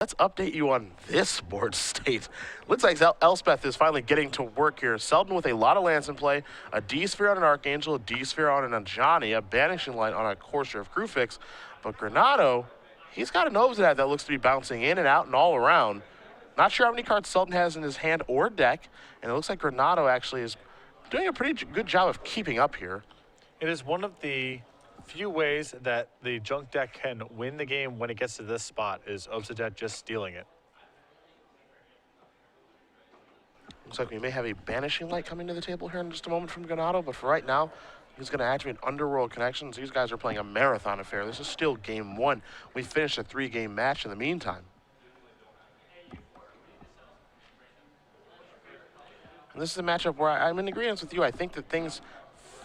Let's update you on this board state. Looks like Elspeth is finally getting to work here. Selden with a lot of lands in play, a D-Sphere on an Archangel, a D-Sphere on an Ajani, a Banishing Light on a Courser of Crewfix. But Granado, he's got an Obsidian that looks to be bouncing in and out and all around. Not sure how many cards Selden has in his hand or deck, and it looks like Granado actually is doing a pretty good job of keeping up here. It is one of the few ways that the junk deck can win the game when it gets to this spot is Obsidian just stealing it. Looks like we may have a Banishing Light coming to the table here in just a moment from Granado, but for right now, he's going to activate Underworld Connections. These guys are playing a marathon affair. This is still game one. We finished a 3-game match in the meantime. And this is a matchup where I'm in agreement with you. I think that things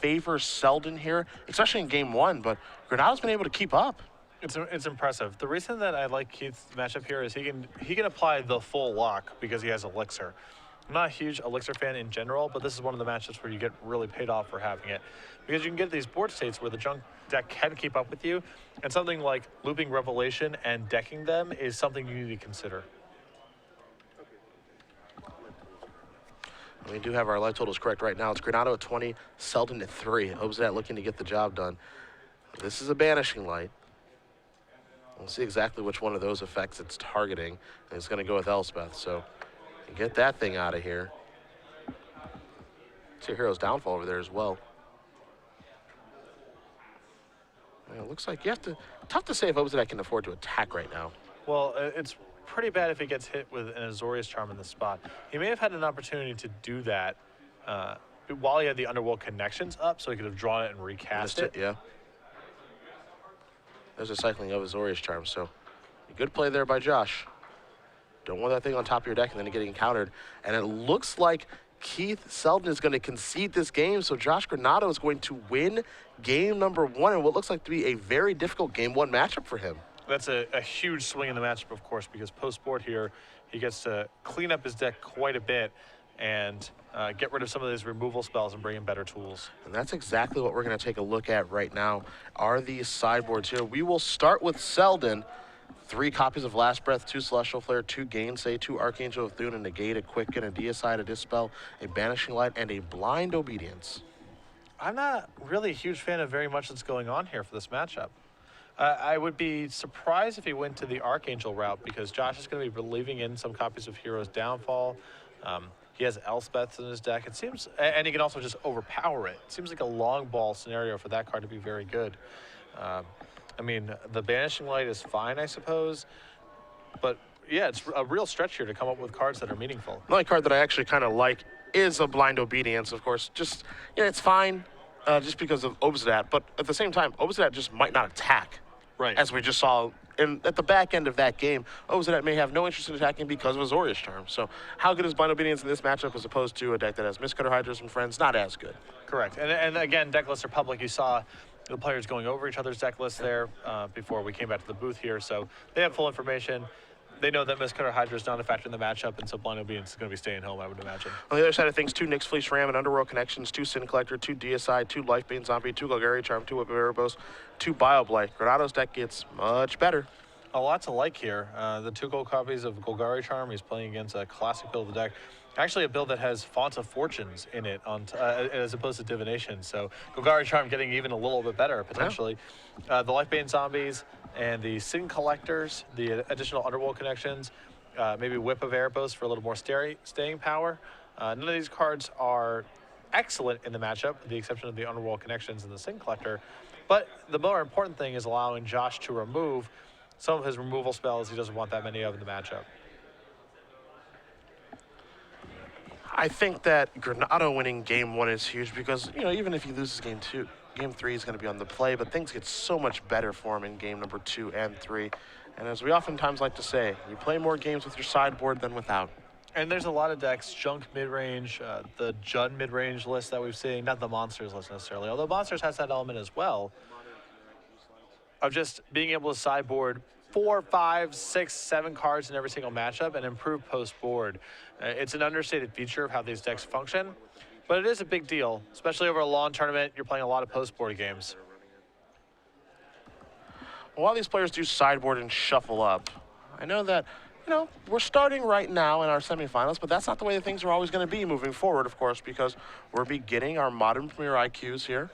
favor Selden here, especially in game one, but Granado's been able to keep up. It's impressive. The reason that I like Keith's matchup here is he can apply the full lock because he has Elixir. I'm not a huge Elixir fan in general, but this is one of the matchups where you get really paid off for having it. Because you can get these board states where the junk deck can keep up with you, and something like looping Revelation and decking them is something you need to consider. We do have our life totals correct right now. It's Granado at 20, Selden at 3. Obsidian looking to get the job done. This is a Banishing Light. We'll see exactly which one of those effects it's targeting. And it's going to go with Elspeth, so get that thing out of here. See your Hero's Downfall over there as well. And it looks like you have to, tough to say if Obsidian can afford to attack right now. Well, it's pretty bad if he gets hit with an Azorius Charm in the spot. He may have had an opportunity to do that while he had the Underworld Connections up, so he could have drawn it and recast it. Yeah. There's a cycling of Azorius Charm, so a good play there by Josh. Don't want that thing on top of your deck and then getting encountered. And it looks like Keith Selden is going to concede this game, so Josh Granado is going to win game number one in what looks like to be a very difficult game one matchup for him. That's a huge swing in the matchup, of course, because post-board here, he gets to clean up his deck quite a bit and get rid of some of these removal spells and bring in better tools. And that's exactly what we're going to take a look at right now, are these sideboards here. We will start with Selden. 3 copies of Last Breath, 2 Celestial Flare, 2 Gainsay, 2 Archangel of Thune, a Negate, a Quicken, a Deicide, a Dispel, a Banishing Light, and a Blind Obedience. I'm not really a huge fan of very much that's going on here for this matchup. I would be surprised if he went to the Archangel route because Josh is going to be leaving in some copies of Hero's Downfall. He has Elspeth in his deck. It seems, and he can also just overpower it. It seems like a long ball scenario for that card to be very good. I mean, the Banishing Light is fine, I suppose, but yeah, it's a real stretch here to come up with cards that are meaningful. The only card that I actually kind of like is a Blind Obedience, of course. Just, yeah, it's fine just because of Obsidian, but at the same time, Obsidian just might not attack. Right. As we just saw at the back end of that game, Obsidian may have no interest in attacking because of Azorius Charm. So how good is Blind Obedience in this matchup as opposed to a deck that has Mistcutter Hydras and Friends? Not as good. Correct. And again, deck lists are public. You saw the players going over each other's deck lists there before we came back to the booth here. So they have full information. They know that Mistcutter Hydra is not a factor in the matchup, and so Blind Obedience is going to be staying home, I would imagine. On the other side of things, 2 Nyx Fleece Ram and Underworld Connections, 2 Sin Collector, 2 Deicide, 2 Lifebane Zombie, 2 Golgari Charm, 2 Whip of Erebos, 2 Bioblight. Granado's deck gets much better. A lot to like here. The 2 gold copies of Golgari Charm. He's playing against a classic build of the deck. Actually, a build that has Font of Fortunes in it as opposed to Divination. So Golgari Charm getting even a little bit better, potentially. Yeah. The Lifebane Zombies and the Sin Collectors, the additional Underworld Connections, maybe Whip of Erebos for a little more staying power. None of these cards are excellent in the matchup, with the exception of the Underworld Connections and the Sin Collector. But the more important thing is allowing Josh to remove some of his removal spells he doesn't want that many of in the matchup. I think that Granado winning game one is huge because, you know, even if he loses game two, game three is going to be on the play, but things get so much better for him in game number 2 and 3. And as we oftentimes like to say, you play more games with your sideboard than without. And there's a lot of decks, Junk mid-range, the Jund mid-range list that we've seen, not the Monsters list necessarily, although Monsters has that element as well, of just being able to sideboard 4, 5, 6, 7 cards in every single matchup and improve post-board. It's an understated feature of how these decks function, but it is a big deal, especially over a long tournament. You're playing a lot of post-board games. While these players do sideboard and shuffle up, I know that you know, we're starting right now in our semifinals, but that's not the way that things are always going to be moving forward, of course, because we're beginning our Modern Premier IQs here.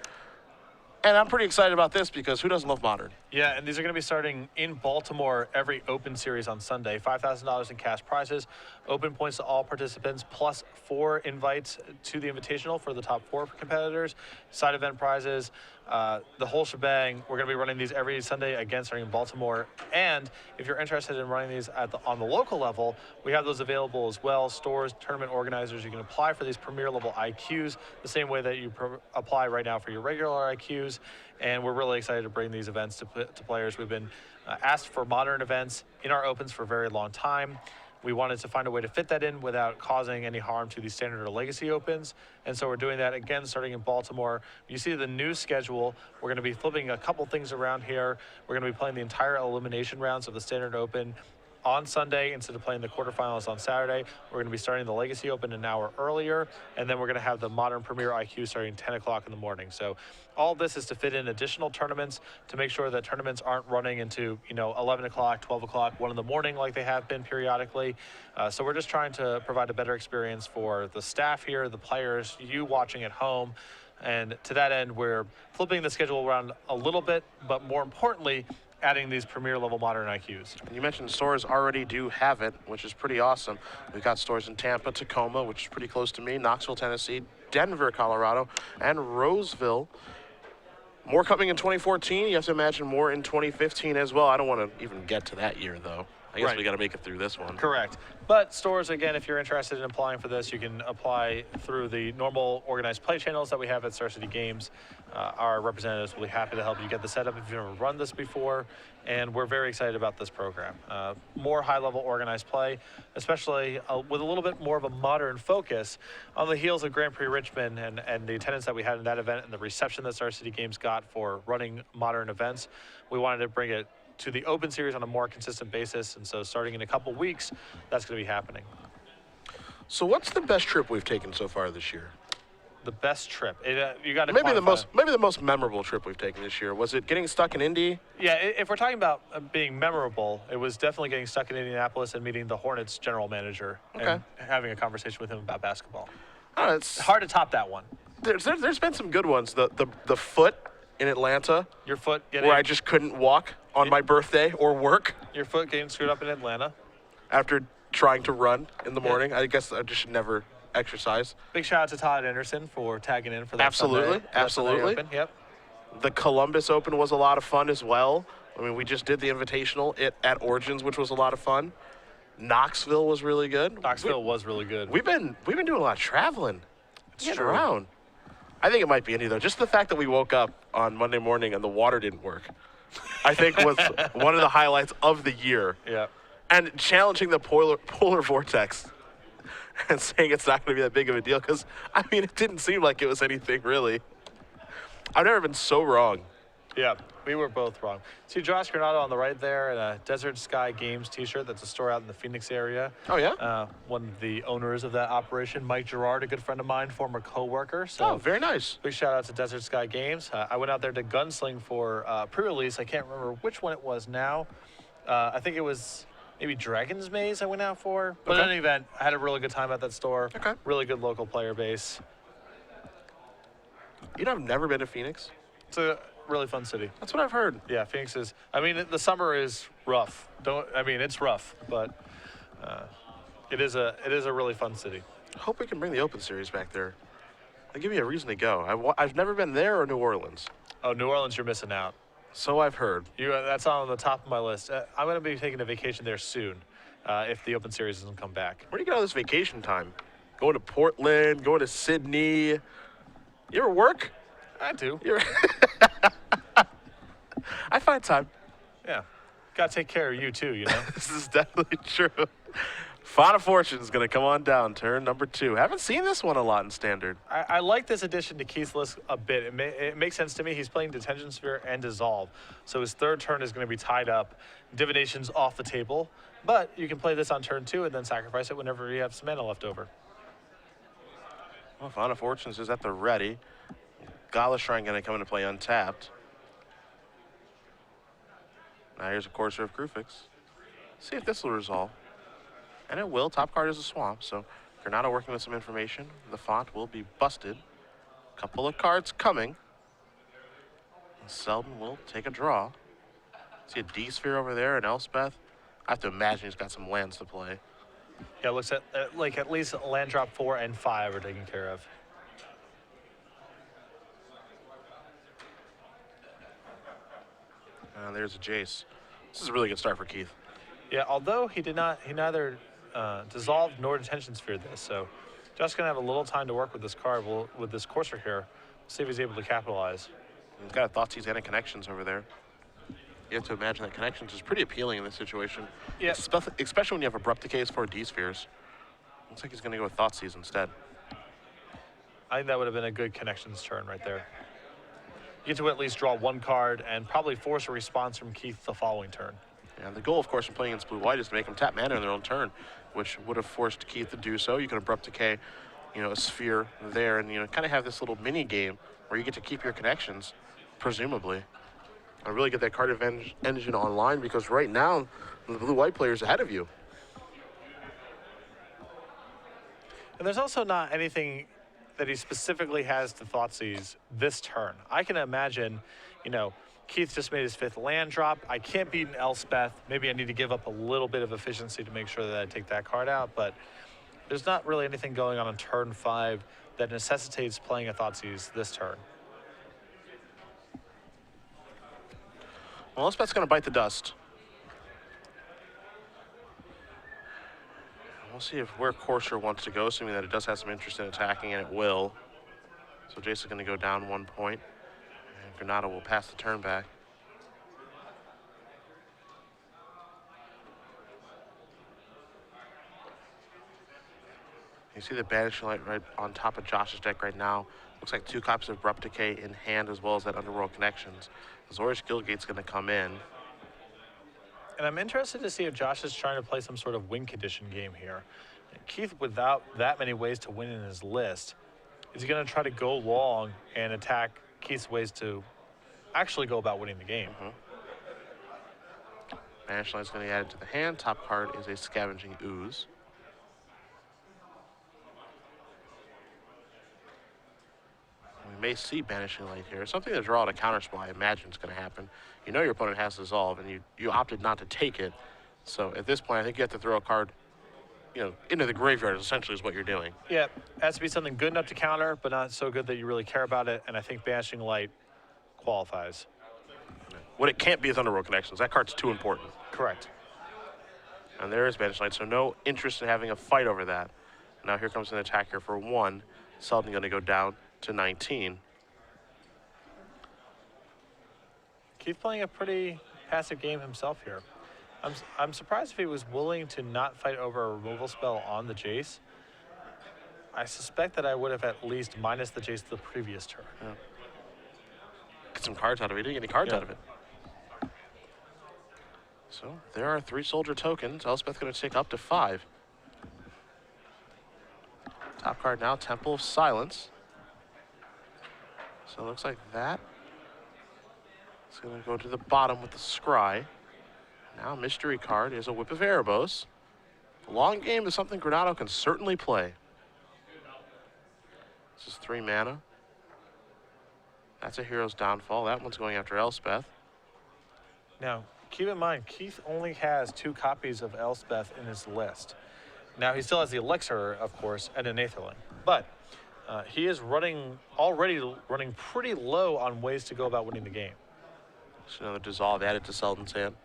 And I'm pretty excited about this because who doesn't love Modern? Yeah, and these are going to be starting in Baltimore every Open Series on Sunday. $5,000 in cash prizes, open points to all participants, plus 4 invites to the Invitational for the top 4 competitors, side event prizes, the whole shebang. We're going to be running these every Sunday, again, starting in Baltimore. And if you're interested in running these on the local level, we have those available as well. Stores, tournament organizers, you can apply for these premier level IQs the same way that you apply right now for your regular IQs. And we're really excited to bring these events to players. We've been asked for Modern events in our Opens for a very long time. We wanted to find a way to fit that in without causing any harm to the Standard or Legacy Opens. And so we're doing that again starting in Baltimore. You see the new schedule. We're going to be flipping a couple things around here. We're going to be playing the entire elimination rounds of the Standard Open on Sunday instead of playing the quarterfinals on Saturday. We're going to be starting the Legacy Open an hour earlier, and then we're going to have the Modern Premier IQ starting 10 o'clock in the morning. So all this is to fit in additional tournaments to make sure that tournaments aren't running into, 11 o'clock, 12 o'clock, 1 in the morning like they have been periodically. So we're just trying to provide a better experience for the staff here, the players, you watching at home. And to that end, we're flipping the schedule around a little bit, but more importantly, adding these premier level Modern IQs. You mentioned stores already do have it, which is pretty awesome. We've got stores in Tampa, Tacoma, which is pretty close to me, Knoxville, Tennessee, Denver, Colorado, and Roseville. More coming in 2014. You have to imagine more in 2015 as well. I don't want to even get to that year, though. I guess we got to make it through this one. Correct. But stores, again, if you're interested in applying for this, you can apply through the normal organized play channels that we have at Star City Games. Our representatives will be happy to help you get the setup if you've never run this before. And we're very excited about this program. More high-level organized play, especially with a little bit more of a modern focus on the heels of Grand Prix Richmond and the attendance that we had in that event and the reception that Star City Games got for running modern events. We wanted to bring it to the Open Series on a more consistent basis, and so starting in a couple weeks, that's going to be happening. So what's the best trip we've taken so far this year? The best trip. You got to maybe the most memorable trip we've taken this year. Was it getting stuck in Indy? Yeah, if we're talking about being memorable, it was definitely getting stuck in Indianapolis and meeting the Hornets general manager and having a conversation with him about basketball. It's hard to top that one. There's been some good ones. The foot in Atlanta. Your foot getting... Where I just couldn't walk on my birthday or work. Your foot getting screwed up in Atlanta. After trying to run in the morning. I guess I just should never exercise. Big shout out to Todd Anderson for tagging in for that Absolutely. Open. Yep. The Columbus Open was a lot of fun as well. I mean, we just did the Invitational at Origins, which was a lot of fun. Knoxville was really good. Knoxville was really good. We've been doing a lot of traveling. Getting around. I think it might be Indy, though. Just the fact that we woke up on Monday morning and the water didn't work, I think was one of the highlights of the year. Yeah. And challenging the polar vortex and saying it's not going to be that big of a deal because, I mean, it didn't seem like it was anything really. I've never been so wrong. Yeah, we were both wrong. See Josh Granado on the right there in a Desert Sky Games t-shirt. That's a store out in the Phoenix area. Oh, yeah? One of the owners of that operation, Mike Gerard, a good friend of mine, former co-worker. So very nice. Big shout out to Desert Sky Games. I went out there to Gunsling for pre-release. I can't remember which one it was now. I think it was maybe Dragon's Maze I went out for. But in any event, I had a really good time at that store. Okay. Really good local player base. You know, I've never been to Phoenix. It's a really fun city. That's what I've heard. Yeah, Phoenix is. I mean, the summer is rough. It's rough, but it is a really fun city. I hope we can bring the Open Series back there. They give me a reason to go. I've never been there or New Orleans. Oh, New Orleans, you're missing out. So I've heard. That's on the top of my list. I'm going to be taking a vacation there soon, if the Open Series doesn't come back. Where do you get all this vacation time? Going to Portland, going to Sydney. You ever work? I do. I find time. Yeah. Got to take care of you, too, you know? This is definitely true. Font of Fortune's going to come on down, turn number 2. Haven't seen this one a lot in Standard. I like this addition to Keith's list a bit. It makes sense to me. He's playing Detention Sphere and Dissolve, so his third turn is going to be tied up. Divination's off the table, but you can play this on turn 2 and then sacrifice it whenever you have some mana left over. Well, Font of Fortune's is at the ready. Gala Shrine going to come into play untapped. Now here's a Courser of Krufix. See if this will resolve. And it will. Top card is a swamp, so Granado working with some information. The font will be busted. Couple of cards coming. Selden will take a draw. See a D-Sphere over there, and Elspeth. I have to imagine he's got some lands to play. Yeah, it looks like at least land drop 4 and 5 are taken care of. And there's a Jace. This is a really good start for Keith. Yeah, although he neither dissolved nor detention sphere this, so just gonna have a little time to work with this card, with this Courser here. See if he's able to capitalize. He's got a Thoughtseize and a Connections over there. You have to imagine that Connections is pretty appealing in this situation. Yeah. Especially when you have Abrupt Decays for D-Spheres. Looks like he's going to go with Thoughtseize instead. I think that would have been a good Connections turn right there. You get to at least draw 1 card and probably force a response from Keith the following turn. And the goal, of course, in playing against Blue-White is to make them tap mana in their own turn, which would have forced Keith to do so. You can Abrupt Decay, a sphere there, and, kind of have this little mini game where you get to keep your Connections, presumably. And really get that card advantage engine online, because right now, the Blue-White player is ahead of you. And there's also not anything that he specifically has to Thoughtseize this turn. I can imagine, Keith just made his 5th land drop. I can't beat an Elspeth. Maybe I need to give up a little bit of efficiency to make sure that I take that card out, but there's not really anything going on turn 5 that necessitates playing a Thoughtseize this turn. Well, Elspeth's going to bite the dust. We'll see where Courser wants to go, assuming that it does have some interest in attacking, and it will. So Jace is going to go down 1 point, and Granado will pass the turn back. You see the Banishing Light right on top of Josh's deck right now. Looks like 2 copies of Abrupt Decay in hand, as well as that Underworld Connections. Azorius Guildgate's going to come in. And I'm interested to see if Josh is trying to play some sort of win condition game here. Keith, without that many ways to win in his list, is he going to try to go long and attack Keith's ways to actually go about winning the game? Banishing Light's going to add it to the hand. Top card is a Scavenging Ooze. We may see Banishing Light here. Something to draw out a counterspell, I imagine is going to happen. You know your opponent has Dissolve, and you opted not to take it. So at this point, I think you have to throw a card, into the graveyard, essentially is what you're doing. Yeah, it has to be something good enough to counter, but not so good that you really care about it, and I think Banishing Light qualifies. What it can't be is Underworld Connections. That card's too important. Correct. And there is Banishing Light, so no interest in having a fight over that. Now here comes an attack here for 1. Selden going to go down to 19. Keith playing a pretty passive game himself here. I'm surprised if he was willing to not fight over a removal spell on the Jace. I suspect that I would have at least minus the Jace the previous turn. Yeah. Get some cards out of it. He didn't get any cards out of it. So there are 3 soldier tokens. Elspeth going to take up to 5. Top card now, Temple of Silence. So it looks like that. It's going to go to the bottom with the Scry. Now mystery card is a Whip of Erebos. The long game is something Granado can certainly play. This is 3 mana. That's a Hero's Downfall. That one's going after Elspeth. Now, keep in mind, Keith only has 2 copies of Elspeth in his list. Now, he still has the Elixir, of course, and an Aetherling. But he is already running pretty low on ways to go about winning the game. So another Dissolve added to Selden's hand.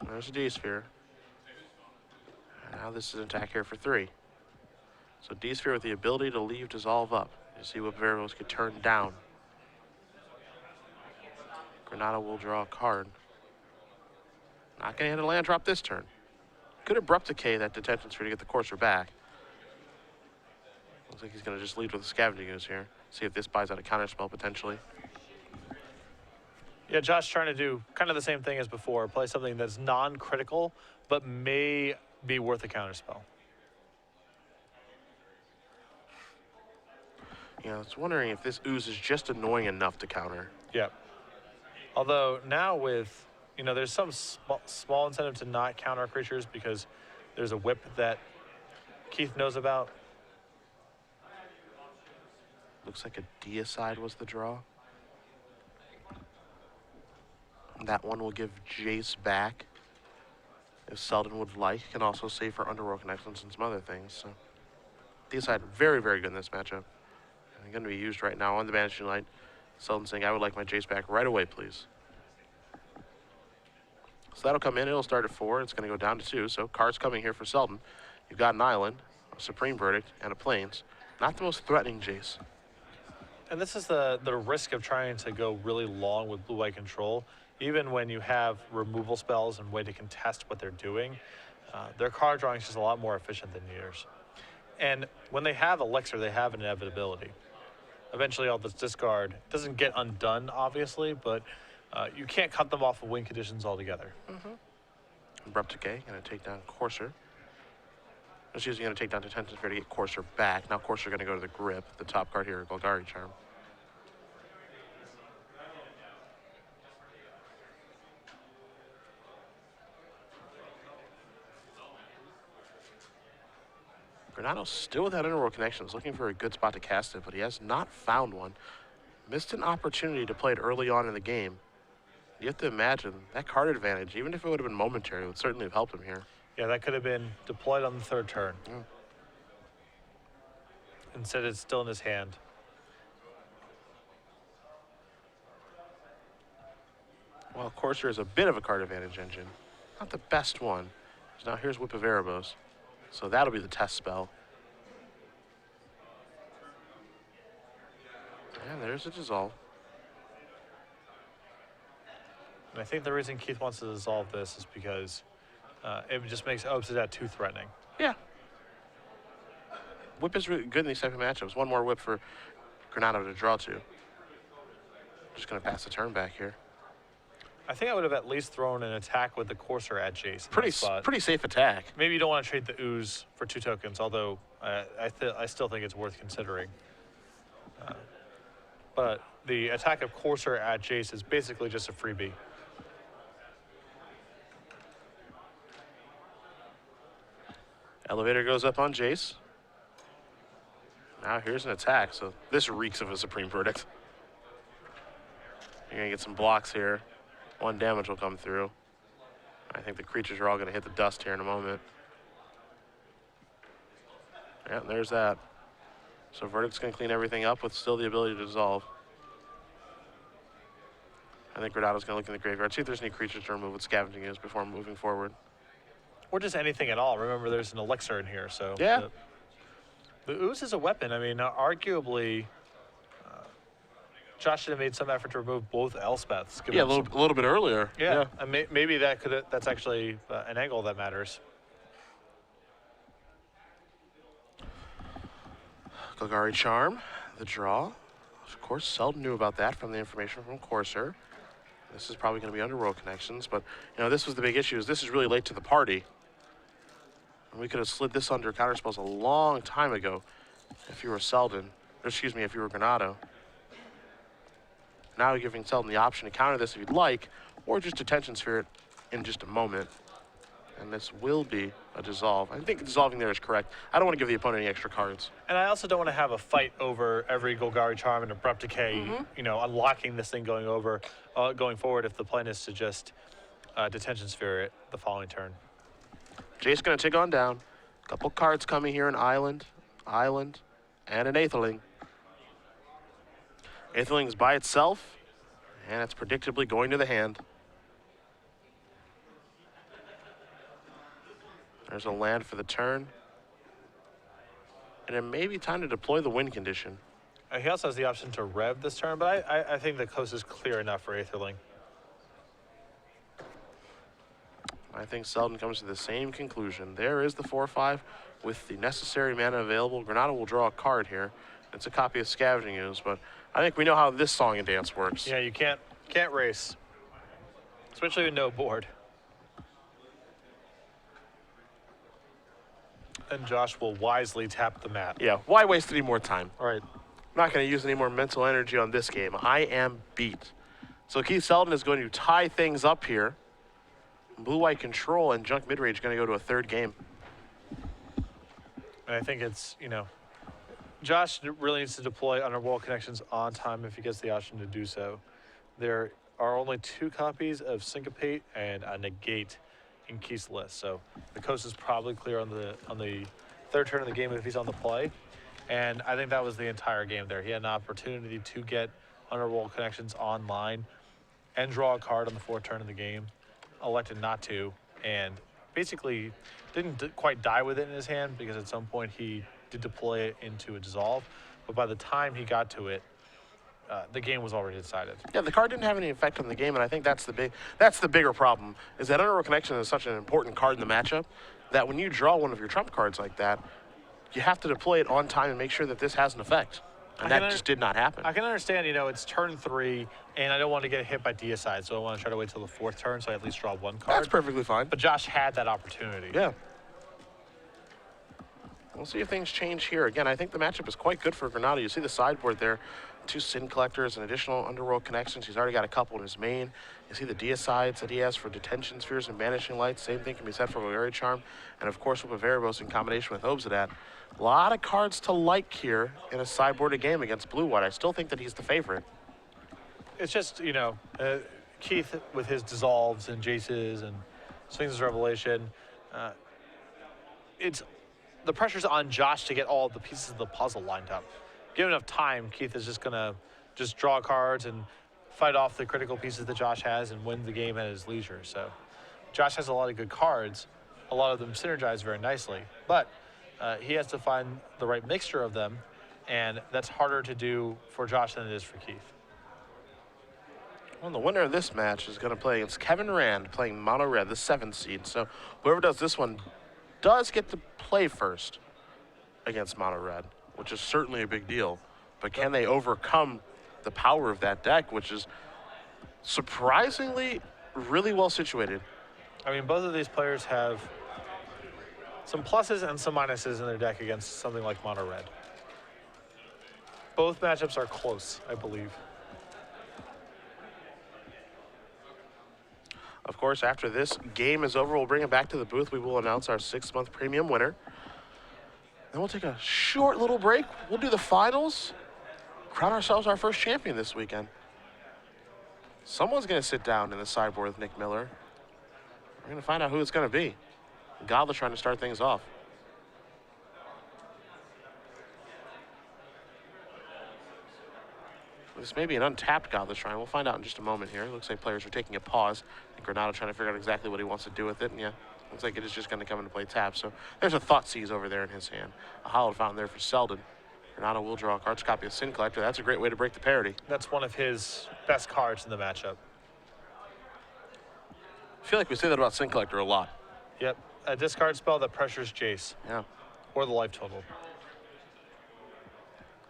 There's a D-Sphere. And now this is an attack here for 3. So D-Sphere with the ability to leave Dissolve up. You see what variables get turned down. Granado will draw a card. Not going to hit a land drop this turn. Could Abrupt Decay that Detention Sphere to get the Courser back. Looks like he's going to just lead with a Scavenging Ooze here. See if this buys out a counterspell potentially. Yeah, Josh trying to do kind of the same thing as before. Play something that's non-critical, but may be worth a counterspell. I was wondering if this Ooze is just annoying enough to counter. Yeah. Although now with, there's some small incentive to not counter creatures because there's a whip that Keith knows about. Looks like a deicide was the draw. And that one will give Jace back. If Selden would like, can also save for Underworld Connections and some other things. So deicide very, very good in this matchup. And going to be used right now on the Banishing Light. Selden saying, I would like my Jace back right away, please. So that'll come in. It'll start at 4. It's going to go down to 2. So cards coming here for Selden. You've got an Island, a Supreme Verdict, and a Plains. Not the most threatening Jace. And this is the risk of trying to go really long with blue-white control. Even when you have removal spells and way to contest what they're doing, their card drawing is just a lot more efficient than yours. And when they have Elixir, they have an inevitability. Eventually, all this discard doesn't get undone, obviously, but you can't cut them off of win conditions altogether. Abrupt Decay, going to take down Courser. Just using going to take down Detention Sphere to get Courser back. Now Courser going to go to the Grip, the top card here, Golgari Charm. Granado still without Underworld Connections, looking for a good spot to cast it, but he has not found one. Missed an opportunity to play it early on in the game. You have to imagine that card advantage, even if it would have been momentary, would certainly have helped him here. Yeah, that could have been deployed on the 3rd turn. Instead, it's still in his hand. Well, Courser is a bit of a card advantage engine. Not the best one. So now here's Whip of Erebos. So that'll be the test spell. And there's a dissolve. And I think the reason Keith wants to dissolve this is because it just makes Obsidian too threatening. Yeah. Whip is really good in these type of matchups. One more whip for Granado to draw to. Just going to pass the turn back here. I think I would have at least thrown an attack with the Courser at Jace. Pretty safe attack. Maybe you don't want to trade the Ooze for 2 tokens, although I still think it's worth considering. But the attack of Courser at Jace is basically just a freebie. Elevator goes up on Jace. Now here's an attack, so this reeks of a Supreme Verdict. You're going to get some blocks here. 1 damage will come through. I think the creatures are all going to hit the dust here in a moment. Yeah, there's that. So Verdict's going to clean everything up with still the ability to dissolve. I think Granado's going to look in the graveyard, see if there's any creatures to remove with Scavenging Ooze before moving forward. Or just anything at all. Remember, there's an Elixir in here, so... Yeah. The Ooze is a weapon. I mean, arguably... Josh should have made some effort to remove both Elspeths. Yeah, a little bit earlier. Yeah, and maybe that's actually an angle that matters. Golgari Charm, the draw. Of course, Selden knew about that from the information from Courser. This is probably going to be Underworld Connections, but this was the big issue. Is this is really late to the party, and we could have slid this under counterspells a long time ago if you were Selden. Or excuse me, if you were Granado. Now you're giving Selden the option to counter this if you'd like, or just Detention Sphere it in just a moment. And this will be a dissolve. I think dissolving there is correct. I don't want to give the opponent any extra cards. And I also don't want to have a fight over every Golgari Charm and Abrupt Decay, unlocking this thing going forward if the plan is to just Detention Sphere it the following turn. Jace going to take on down. A couple cards coming here, an Island, and an Aetherling. Aetherling's by itself, and it's predictably going to the hand. There's a land for the turn. And it may be time to deploy the win condition. He also has the option to rev this turn, but I think the coast is clear enough for Aetherling. I think Selden comes to the same conclusion. There is the 4/5 with the necessary mana available. Granado will draw a card here. It's a copy of Scavenging Ooze, but I think we know how this song and dance works. Yeah, you can't race, especially with no board. And Josh will wisely tap the mat. Yeah, why waste any more time? All right. I'm not going to use any more mental energy on this game. I am beat. So Keith Selden is going to tie things up here. Blue-white control and junk mid-range going to go to a third game. And I think it's, Josh really needs to deploy underworld connections on time if he gets the option to do so. There are only 2 copies of Syncopate and a Negate in Keith's list, so the coast is probably clear on the third turn of the game if he's on the play. And I think that was the entire game there. He had an opportunity to get underworld connections online and draw a card on the 4th turn of the game, elected not to, and basically didn't quite die with it in his hand because at some point he did deploy it into a dissolve, but by the time he got to it, the game was already decided. Yeah, the card didn't have any effect on the game, and I think that's the bigger problem, is that Underworld Connection is such an important card in the matchup that when you draw one of your trump cards like that, you have to deploy it on time and make sure that this has an effect. And that just did not happen. I can understand, it's turn 3, and I don't want to get hit by deicide, so I want to try to wait till the 4th turn so I at least draw 1 card. That's perfectly fine. But Josh had that opportunity. Yeah. We'll see if things change here. Again, I think the matchup is quite good for Granado. You see the sideboard there. 2 Sin Collectors and additional Underworld Connections. He's already got a couple in his main. You see the deicides that he has for Detention Spheres and Banishing Lights. Same thing can be said for Golgari Charm. And of course, with Variabos in combination with Obsidian. A lot of cards to like here in a sideboarded game against Blue-White. I still think that he's the favorite. It's just, Keith with his dissolves and Jaces and Sphinx's Revelation, the pressure's on Josh to get all the pieces of the puzzle lined up. Given enough time, Keith is just gonna draw cards and fight off the critical pieces that Josh has and win the game at his leisure. So Josh has a lot of good cards. A lot of them synergize very nicely, but he has to find the right mixture of them, and that's harder to do for Josh than it is for Keith. Well, the winner of this match is going to play against Kevin Rand, playing Mono Red, the 7th seed. So whoever does this one does get to play first against Mono Red, which is certainly a big deal. But can they overcome the power of that deck, which is surprisingly really well situated? I mean, both of these players have some pluses and some minuses in their deck against something like Mono Red. Both matchups are close, I believe. Of course, after this game is over, we'll bring it back to the booth. We will announce our 6-month premium winner. Then we'll take a short little break. We'll do the finals, crown ourselves our first champion this weekend. Someone's going to sit down in the sideboard with Nick Miller. We're going to find out who it's going to be. Godless trying to start things off. This may be an untapped Godless Shrine. We'll find out in just a moment here. It looks like players are taking a pause. And Granado trying to figure out exactly what he wants to do with it. And yeah, looks like it is just going to come into play tap. So there's a Thoughtseize over there in his hand. A Hallowed Fountain there for Selden. Granado will draw a cards copy of Sin Collector. That's a great way to break the parity. That's one of his best cards in the matchup. I feel like we say that about Sin Collector a lot. Yep, a discard spell that pressures Jace. Yeah. Or the life total.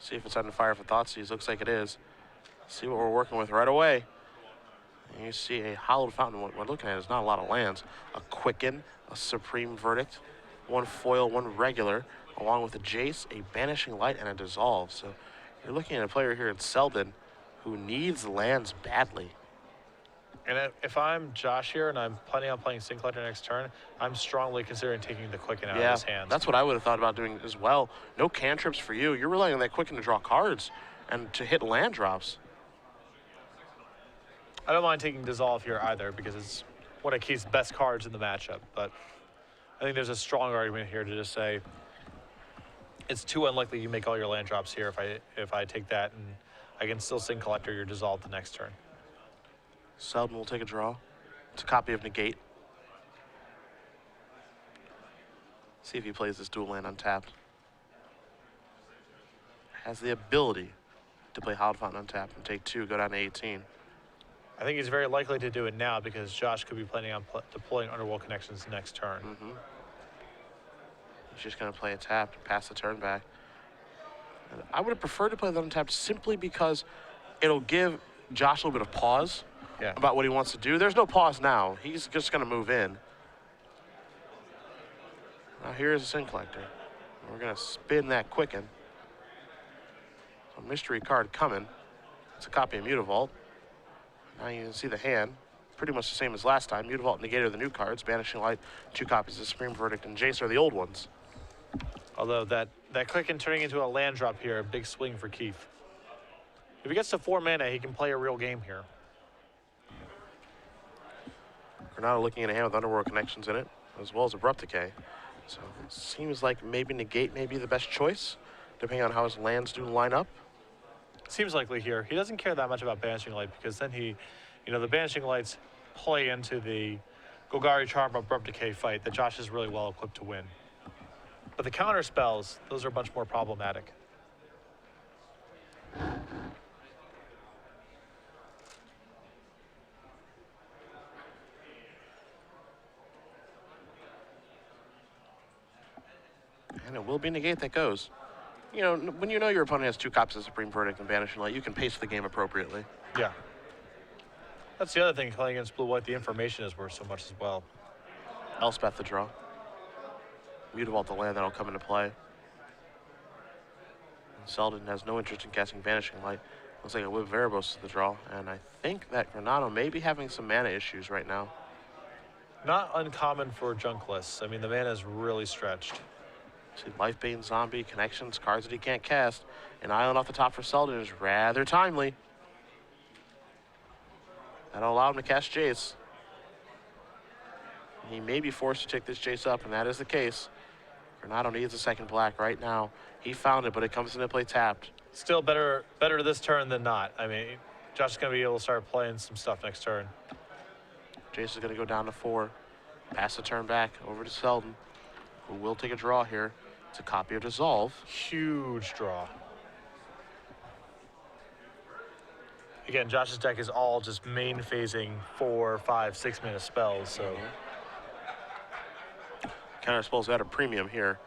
See if it's on fire for Thoughtseize. Looks like it is. See what we're working with right away. And you see a Hallowed Fountain. What we're looking at is not a lot of lands. A Quicken, a Supreme Verdict, 1 foil, 1 regular, along with a Jace, a Banishing Light, and a Dissolve. So you're looking at a player here in Selden who needs lands badly. And if I'm Josh here and I'm planning on playing Sin Collector next turn, I'm strongly considering taking the Quicken out of his hands. That's what I would have thought about doing as well. No cantrips for you. You're relying on that Quicken to draw cards and to hit land drops. I don't mind taking Dissolve here either because it's one of Keith's best cards in the matchup. But I think there's a strong argument here to just say it's too unlikely you make all your land drops here if I take that, and I can still Sin Collector your Dissolve the next turn. Selden will take a draw. It's a copy of Negate. See if he plays this dual land untapped. Has the ability to play Hallowed Fountain untapped and take 2, go down to 18. I think he's very likely to do it now because Josh could be planning on deploying Underworld Connections next turn. He's just going to play a tap and pass the turn back. And I would have preferred to play the untapped simply because it'll give Josh a little bit of pause about what he wants to do. There's no pause now. He's just going to move in. Now here's a Sin Collector. We're going to spin that Quicken. So mystery card coming. It's a copy of Mutavault. Now you can see the hand, pretty much the same as last time. Mutavault and Negator are the new cards. Banishing Light, 2 copies of Supreme Verdict, and Jace are the old ones. Although that click and turning into a land drop here, a big swing for Keith. If he gets to 4 mana, he can play a real game here. Granado looking at a hand with Underworld Connections in it, as well as Abrupt Decay. So it seems like maybe Negate may be the best choice, depending on how his lands do line up. Seems likely here. He doesn't care that much about Banishing Light because then he, the Banishing Lights play into the Golgari Charm Abrupt Decay fight that Josh is really well equipped to win. But the counter spells, those are much more problematic. And it will be Negate that goes. When you know your opponent has 2 copies of Supreme Verdict and Banishing Light, you can pace the game appropriately. Yeah. That's the other thing playing against Blue-White, the information is worth so much as well. Elspeth the draw. Mutavault the land that'll come into play. And Selden has no interest in casting Vanishing Light. Looks like a Whip Veribos is the draw, and I think that Granado may be having some mana issues right now. Not uncommon for Junkless. I mean, the mana is really stretched. See, Lifebane, Zombie, Connections, cards that he can't cast. An island off the top for Selden is rather timely. That'll allow him to cast Jace. He may be forced to take this Jace up, and that is the case. Granado needs a second black right now. He found it, but it comes into play tapped. Still better this turn than not. I mean, Josh is going to be able to start playing some stuff next turn. Jace is going to go down to 4. Pass the turn back over to Selden, who will take a draw here. It's a copy of Dissolve. Huge draw. Again, Josh's deck is all just main phasing 4, 5, 6 mana spells, so. Counter spells at a premium here.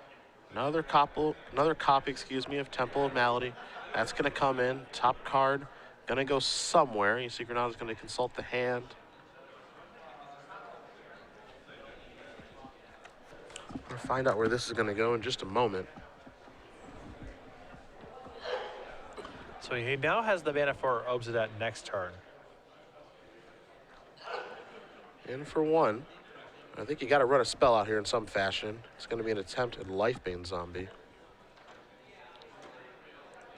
Another copy, of Temple of Malady. That's going to come in. Top card, going to go somewhere. You see Granado's going to consult the hand. We'll find out where this is going to go in just a moment. So he now has the mana for Obsidian next turn. In for 1. I think you got to run a spell out here in some fashion. It's going to be an attempt at Lifebane Zombie.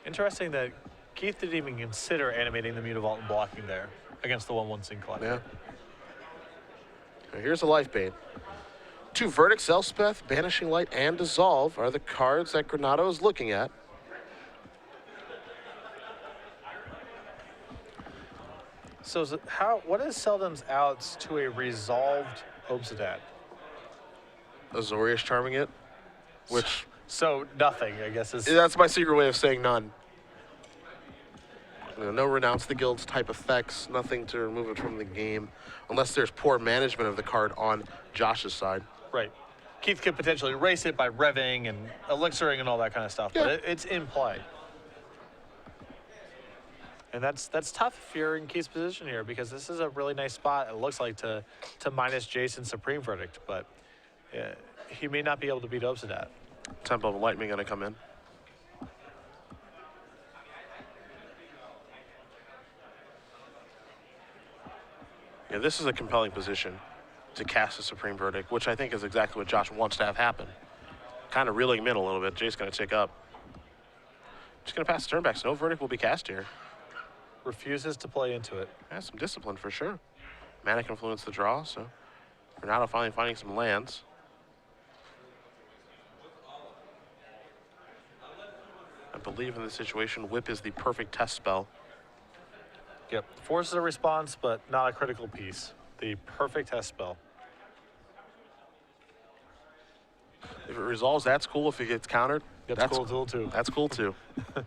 Interesting that Keith didn't even consider animating the Mutavault and blocking there against the 1/1 Sync Collector. Yeah. Now here's a Lifebane. 2 Verdicts, Elspeth, Banishing Light, and Dissolve are the cards that Granado is looking at. So what is Selden's outs to a resolved Obsidian? Azorius charming it, which... So nothing, I guess, is... That's my secret way of saying none. No Renounce the Guilds type effects, nothing to remove it from the game, unless there's poor management of the card on Josh's side. Right. Keith could potentially erase it by revving and elixiring and all that kind of stuff, Yeah. but it's in play. And that's tough if you're in Keith's position here, because this is a really nice spot, it looks like, to minus Jason Supreme Verdict, but he may not be able to beat Obsidian. Temple of Lightning going to come in. Yeah, this is a compelling position to cast a Supreme Verdict, which I think is exactly what Josh wants to have happen. Kind of reeling him in a little bit. Jay's going to tick up. Just going to pass the turn back, so no Verdict will be cast here. Refuses to play into it. Yeah, some discipline for sure. Mana can influence the draw, so Granado finally finding some lands. I believe in this situation, Whip is the perfect test spell. Yep. Forces a response, but not a critical piece. The perfect test spell. If it resolves, that's cool. If it gets countered, That's cool too. That's cool too. So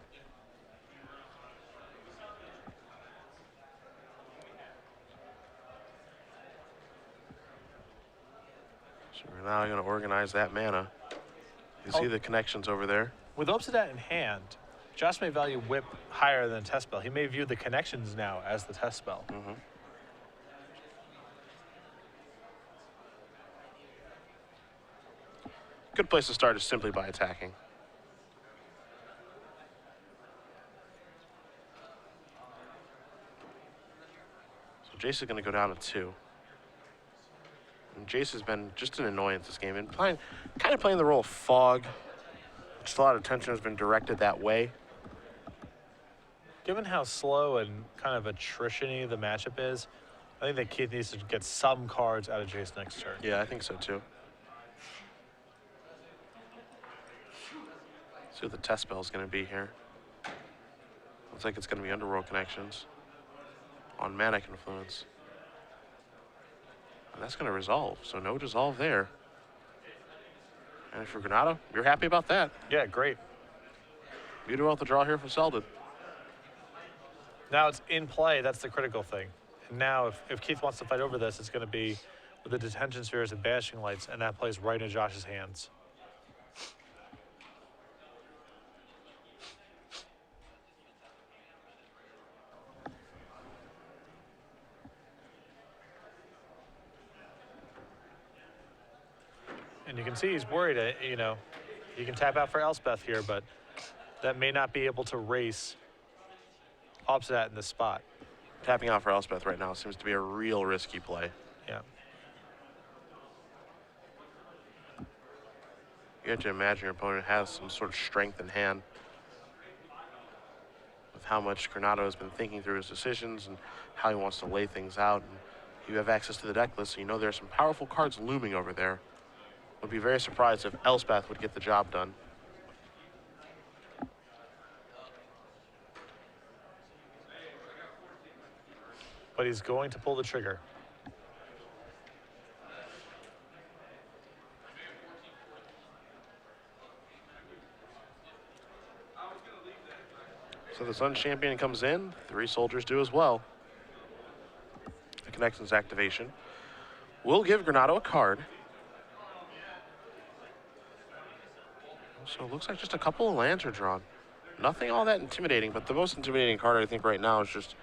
we're now going to organize that mana. You see the connections over there. With Obsidian in hand, Josh may value Whip higher than test spell. He may view the connections now as the test spell. Mm-hmm. Good place to start is simply by attacking. So So Jace is going to go down to 2. And Jace has been just an annoyance this game, and kind of playing the role of Fog. Just a lot of attention has been directed that way. Given how slow and kind of attrition-y the matchup is, I think that Keith needs to get some cards out of Jace next turn. Yeah, I think so too. See what the test spell is going to be here. Looks like it's going to be Underworld Connections on Manic Influence. And that's going to resolve, so no dissolve there. And for Granado, you're happy about that. Yeah, great. Beautiful to draw here for Selden. Now it's in play, that's the critical thing. And now if Keith wants to fight over this, it's going to be with the Detention Spheres and Banishing Lights, and that plays right into Josh's hands. And you can see he's worried, you know, he can tap out for Elspeth here, but that may not be able to race Obsidat in this spot. Tapping out for Elspeth right now seems to be a real risky play. Yeah. You have to imagine your opponent has some sort of strength in hand with how much Granado has been thinking through his decisions and how he wants to lay things out. And you have access to the deck list, so you know there's some powerful cards looming over there. Would be very surprised if Elspeth would get the job done. But he's going to pull the trigger. So the Sun Champion comes in, 3 soldiers do as well. The Connections activation will give Granado a card. So it looks like just a couple of lands are drawn. Nothing all that intimidating, but the most intimidating card I think right now is just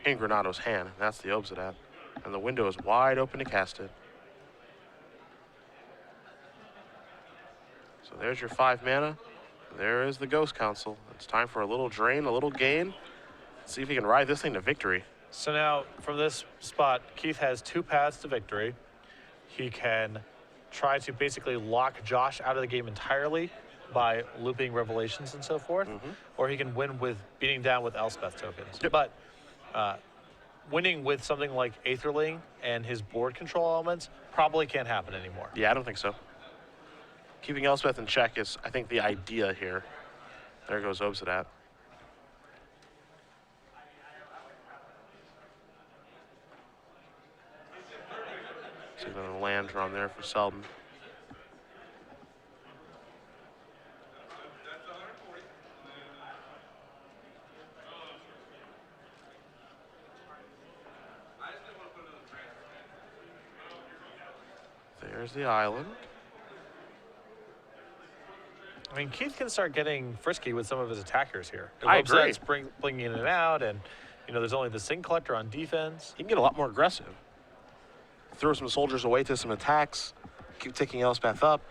in Granado's hand. And that's the Obsidat. And the window is wide open to cast it. So there's your 5 mana. There is the Ghost Council. It's time for a little drain, a little gain. Let's see if he can ride this thing to victory. So now from this spot, Keith has 2 paths to victory. He can try to basically lock Josh out of the game entirely by looping Revelations and so forth, or he can win with beating down with Elspeth tokens. Yep. But winning with something like Aetherling and his board control elements probably can't happen anymore. Yeah, I don't think so. Keeping Elspeth in check is, I think, the idea here. There goes Obsidat. See the land drawn there for Selden. There's the island. I mean, Keith can start getting frisky with some of his attackers here. I agree. Bringing in and out, and you know, there's only the Sin Collector on defense. He can get a lot more aggressive. Throw some soldiers away to some attacks. Keep ticking Elspeth up.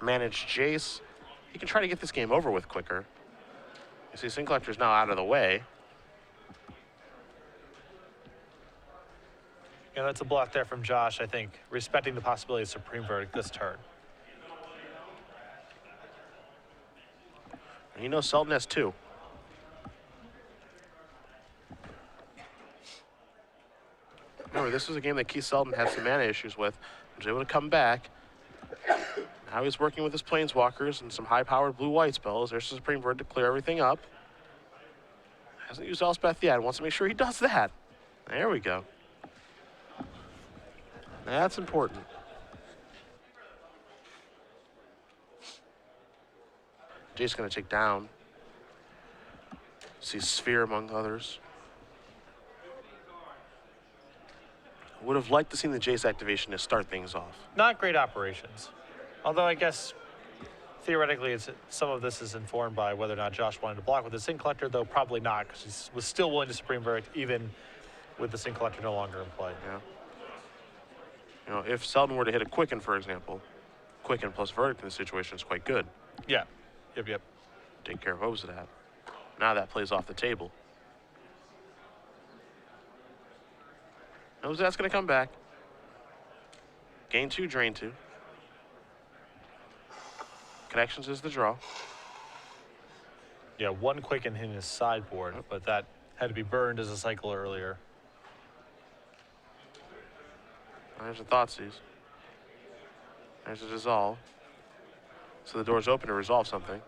Manage Jace. He can try to get this game over with quicker. You see, Sin Collector's now out of the way. You know, that's a block there from Josh, I think, respecting the possibility of Supreme Verdict this turn. And you know Selden has 2. Remember, this was a game that Keith Selden had some mana issues with. He was able to come back. Now he's working with his Planeswalkers and some high-powered blue-white spells. There's the Supreme Verdict to clear everything up. Hasn't used Elspeth yet. Wants to make sure he does that. There we go. That's important. Jace's going to take down. See Sphere among others. Would have liked to see the Jace activation to start things off. Not great operations. Although I guess theoretically some of this is informed by whether or not Josh wanted to block with the Sin Collector, though probably not, because he was still willing to Supreme Verdict even with the Sin Collector no longer in play. Yeah. You know, if Selden were to hit a Quicken, for example, Quicken plus Verdict in this situation is quite good. Yeah. Yep. Take care of Obsidat. Now that plays off the table. Knows that's going to come back. Gain 2, drain 2. Connections is the draw. Yeah, one quicken in his sideboard, but that had to be burned as a cycle earlier. There's a Thoughtseize. There's a Dissolve. So the door's open to resolve something.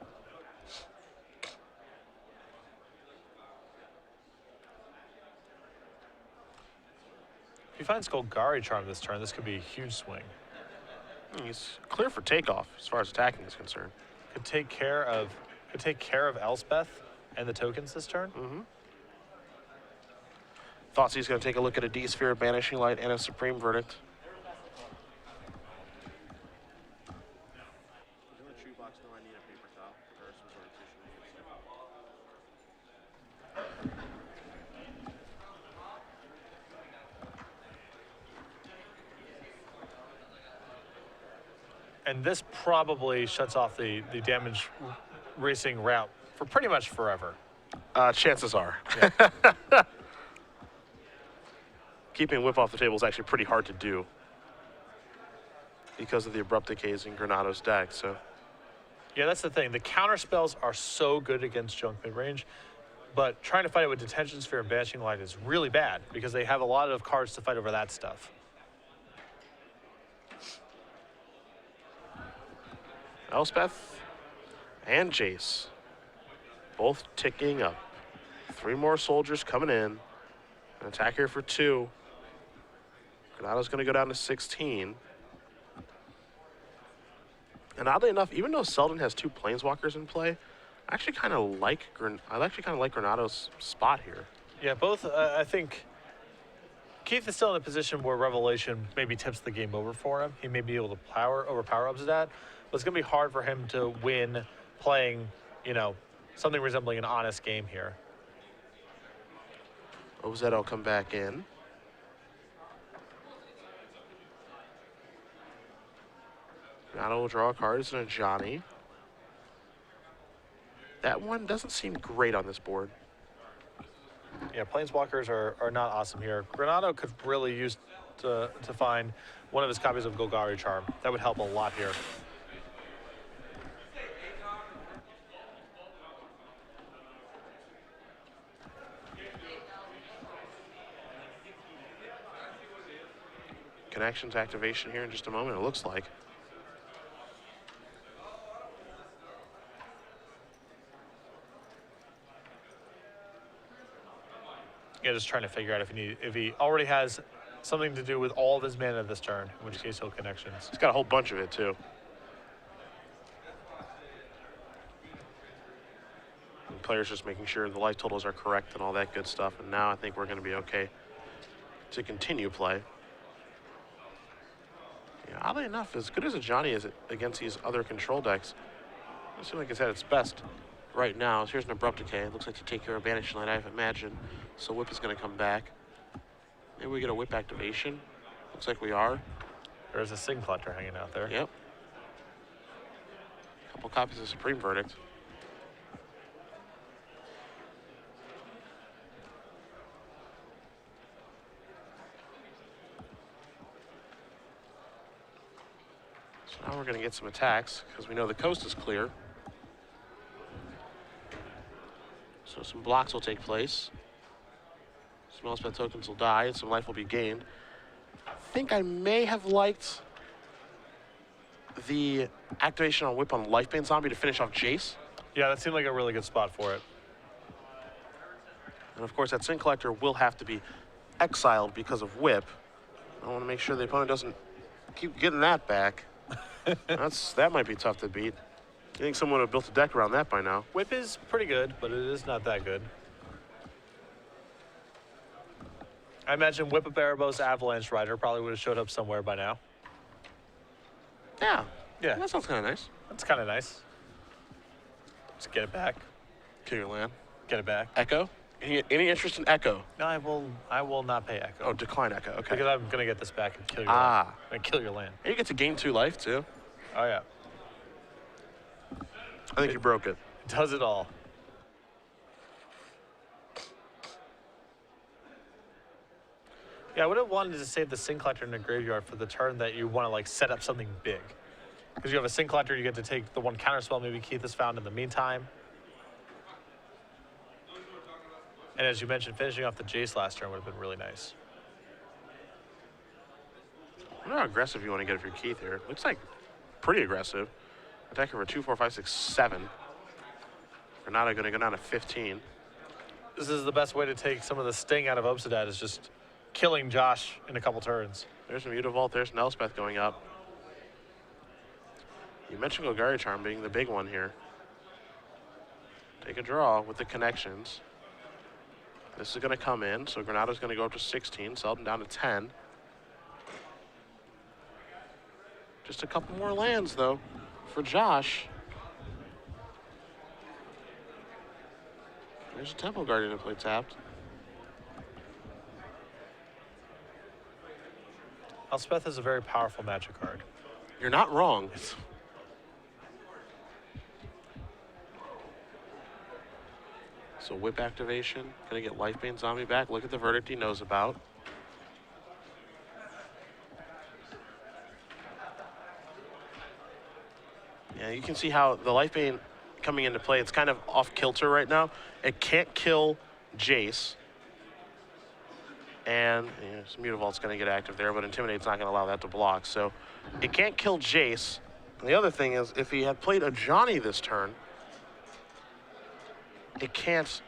If he finds Golgari Charm this turn, this could be a huge swing. He's clear for takeoff as far as attacking is concerned. Could take care of Elspeth and the tokens this turn. Thoughtseize going to take a look at a D-Sphere, Banishing Light, and a Supreme Verdict. And this probably shuts off the damage racing route for pretty much forever. Chances are. Yeah. Keeping Whip off the table is actually pretty hard to do because of the Abrupt Decays in Granado's deck, so. Yeah, that's the thing. The counter spells are so good against junk mid-range, but trying to fight it with Detention Sphere and Banishing Light is really bad because they have a lot of cards to fight over that stuff. Elspeth and Jace both ticking up. 3 more soldiers coming in. An attack here for 2. Granado's going to go down to 16. And oddly enough, even though Selden has 2 Planeswalkers in play, I actually kind of like Granado's spot here. Yeah, both. I think Keith is still in a position where Revelation maybe tips the game over for him. He may be able to overpower up to that, but it's going to be hard for him to win playing, something resembling an honest game here. Ozetta will come back in. Granado will draw a card. It's a Johnny. That one doesn't seem great on this board. Yeah, Planeswalkers are not awesome here. Granado could really use to find one of his copies of Golgari Charm. That would help a lot here. Connections activation here in just a moment, it looks like. Yeah, just trying to figure out if he already has something to do with all of his mana this turn, in which case he'll Connections. He's got a whole bunch of it too. And players just making sure the life totals are correct and all that good stuff. And now I think we're going to be okay to continue play. Yeah, oddly enough, as good as a Johnny is against these other control decks, it seems like it's at its best right now. So here's an Abrupt Decay. It looks like to take care of Banishing Light, I imagine. So Whip is going to come back. Maybe we get a Whip activation. Looks like we are. There's a Sign Collector hanging out there. Yep. A couple copies of Supreme Verdict. So now we're going to get some attacks because we know the coast is clear. So some blocks will take place. Some Elspeth tokens will die and some life will be gained. I think I may have liked the activation on Whip on Lifebane Zombie to finish off Jace. Yeah, that seemed like a really good spot for it. And of course that Sin Collector will have to be exiled because of Whip. I want to make sure the opponent doesn't keep getting that back. That might be tough to beat. I think someone would have built a deck around that by now. Whip is pretty good, but it is not that good. I imagine Whip of Erebos Avalanche Rider probably would have showed up somewhere by now. Yeah. Yeah. That sounds kind of nice. That's kind of nice. Just get it back. Kill your land. Get it back. Echo? Any interest in Echo? No, I will not pay Echo. Oh, decline Echo. Okay. Because I'm gonna get this back and kill your land. And kill your land. And you get to gain 2 life too. Oh yeah. I think you broke it. It does it all. Yeah, I would have wanted to save the Sin Collector in the graveyard for the turn that you want to like set up something big. Because you have a Sin Collector, you get to take the one counter spell maybe Keith has found in the meantime. And as you mentioned, finishing off the Jace last turn would have been really nice. I don't know how aggressive you want to get for Keith here. Looks like pretty aggressive. Attacking for 2, 4, 5, 6, 7. Granado going to go down to 15. This is the best way to take some of the sting out of Obsidian, is just killing Josh in a couple turns. There's a Mutavault. There's an Elspeth going up. You mentioned Golgari Charm being the big one here. Take a draw with the connections. This is going to come in, so Granado's going to go up to 16. Selden down to 10. Just a couple more lands, though, for Josh. There's a Temple Guardian to play tapped. Elspeth is a very powerful Magic card. You're not wrong. So whip activation, gonna get Lifebane Zombie back. Look at the verdict he knows about. Yeah, you can see how the Lifebane coming into play, it's kind of off kilter right now. It can't kill Jace. And some Mutavault's gonna get active there, but Intimidate's not gonna allow that to block. So it can't kill Jace. And the other thing is, if he had played a Johnny this turn, he can't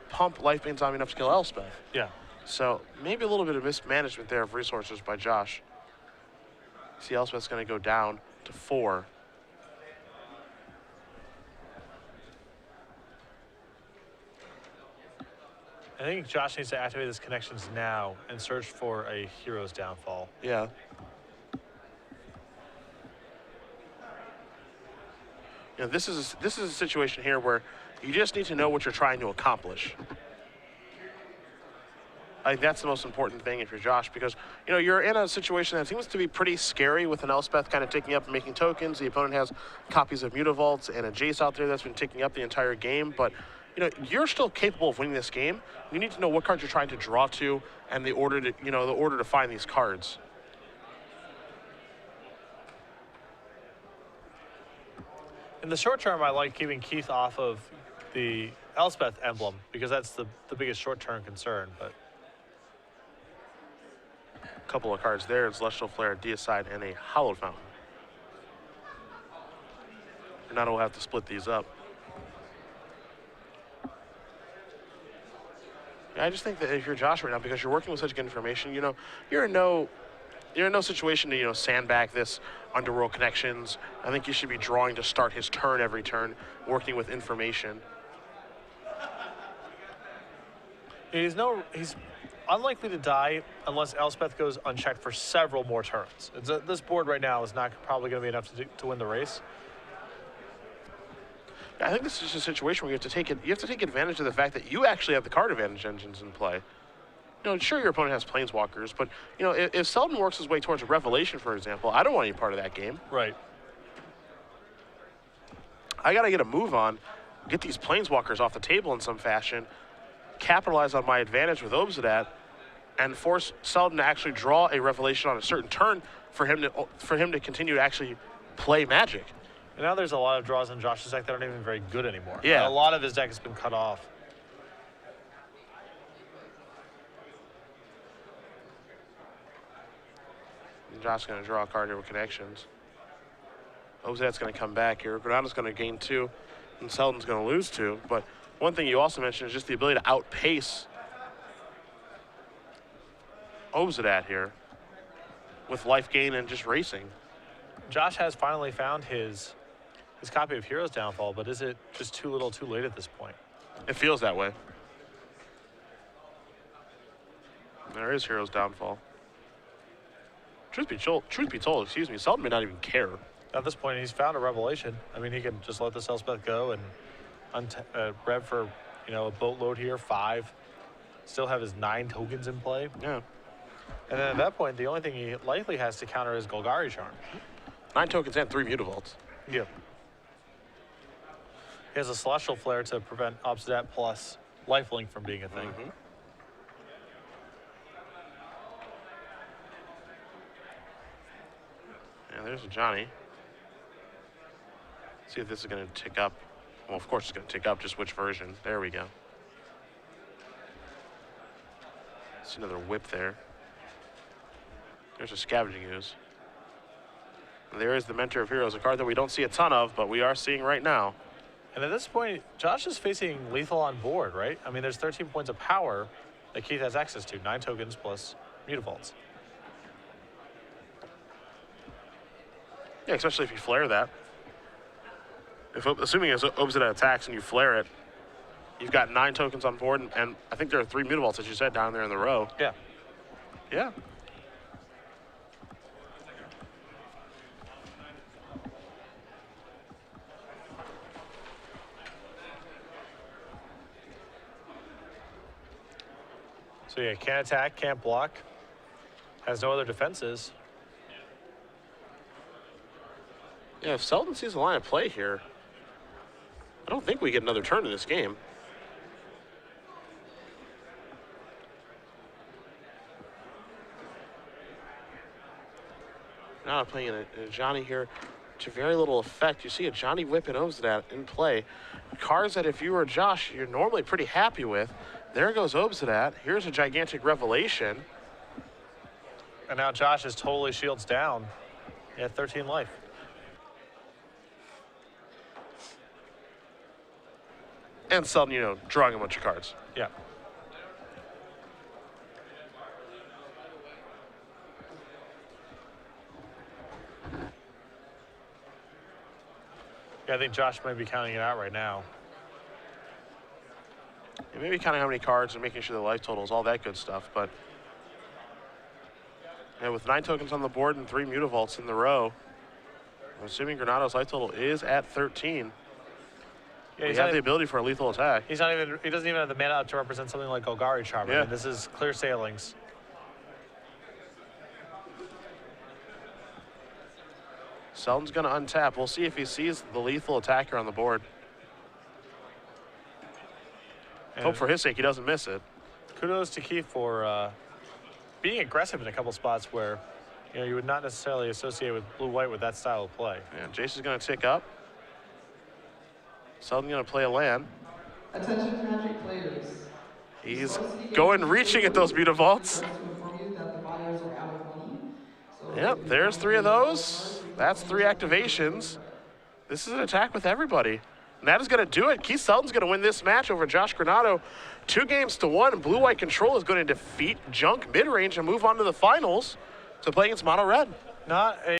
pump Lifebane Zombie enough to kill Elspeth. Yeah. So maybe a little bit of mismanagement there of resources by Josh. See, Elspeth's gonna go down to 4. I think Josh needs to activate his connections now and search for a hero's downfall. Yeah. You know, this is a situation here where you just need to know what you're trying to accomplish. I think that's the most important thing if you're Josh, because you're in a situation that seems to be pretty scary with an Elspeth kind of taking up and making tokens. The opponent has copies of Mutavaults and a Jace out there that's been taking up the entire game, but you're still capable of winning this game. You need to know what cards you're trying to draw to and the order to find these cards. In the short term, I like keeping Keith off of the Elspeth emblem because that's the biggest short-term concern. But a couple of cards there: Celestial Flare, Deicide, and a Hallowed Fountain. Granado will have to split these up. I just think that if you're Josh right now, because you're working with such good information, you're in no situation to sandbag this Underworld connections. I think you should be drawing to start his turn every turn, working with information. He's unlikely to die unless Elspeth goes unchecked for several more turns. This board right now is not probably going to be enough to win the race. I think this is just a situation where you have to take advantage of the fact that you actually have the card advantage engines in play. Sure, your opponent has Planeswalkers, but if Selden works his way towards a Revelation, for example, I don't want any part of that game. Right. I gotta get a move on, get these Planeswalkers off the table in some fashion, capitalize on my advantage with Obsidian, and force Selden to actually draw a Revelation on a certain turn for him to continue to actually play Magic. And now there's a lot of draws in Josh's deck that aren't even very good anymore. Yeah. A lot of his deck has been cut off. And Josh's going to draw a card here with connections. Obsidian's going to come back here. Granado's going to gain 2, and Selden's going to lose 2. But one thing you also mentioned is just the ability to outpace Obsidian here with life gain and just racing. Josh has finally found his copy of Hero's Downfall, but is it just too little too late at this point? It feels that way. There is Hero's Downfall. Truth be told, Selden may not even care. At this point, he's found a Revelation. I mean, he can just let this Elspeth go and rev for, a boatload here, 5. Still have his 9 tokens in play. Yeah. And then at that point, the only thing he likely has to counter is Golgari Charm. 9 tokens and 3 Mutavaults. Yep. He has a Celestial Flare to prevent Obsidian plus Lifelink from being a thing. Mm-hmm. And there's a Johnny. See if this is going to tick up. Well, of course it's going to tick up, just which version. There we go. See another whip there. There's a Scavenging Ooze. And there is the Mentor of Heroes, a card that we don't see a ton of, but we are seeing right now. And at this point, Josh is facing lethal on board, right? I mean, there's 13 points of power that Keith has access to, 9 tokens plus Mutavaults. Yeah, especially if you flare that. Assuming it's Obsidian attacks and you flare it, you've got 9 tokens on board, and I think there are 3 Mutavaults, as you said, down there in the row. Yeah. Yeah. So yeah, can't attack, can't block, has no other defenses. Yeah, if Selden sees the line of play here, I don't think we get another turn in this game. Now playing a Johnny here to very little effect. You see a Johnny Whip and Obsidian in play. Cards that if you were Josh, you're normally pretty happy with. There goes Obsidian. Here's a gigantic revelation. And now Josh is totally shields down. He had 13 life. And Selden, you know, drawing a bunch of cards. Yeah. Yeah, I think Josh might be counting it out right now. And maybe counting how many cards and making sure the life totals, all that good stuff. But yeah, with 9 tokens on the board and 3 Mutavaults in the row, I'm assuming Granado's life total is at 13. Yeah, we have the ability for a lethal attack. He doesn't even have the mana to represent something like Golgari Charm. Yeah. I mean, this is clear sailings. Selden's going to untap. We'll see if he sees the lethal attacker on the board. And hope for his sake he doesn't miss it. Kudos to Keith for being aggressive in a couple spots where you would not necessarily associate with blue-white with that style of play. And Jason's going to tick up. Selden going to play a land. Attention Magic players. He's going reaching at those Mutavaults. Yep, there's 3 of those. That's 3 activations. This is an attack with everybody. And that is going to do it. Keith Selden's going to win this match over Josh Granado. 2-1. Blue-White Control is going to defeat Junk mid-range and move on to the finals to play against Mono Red. Not a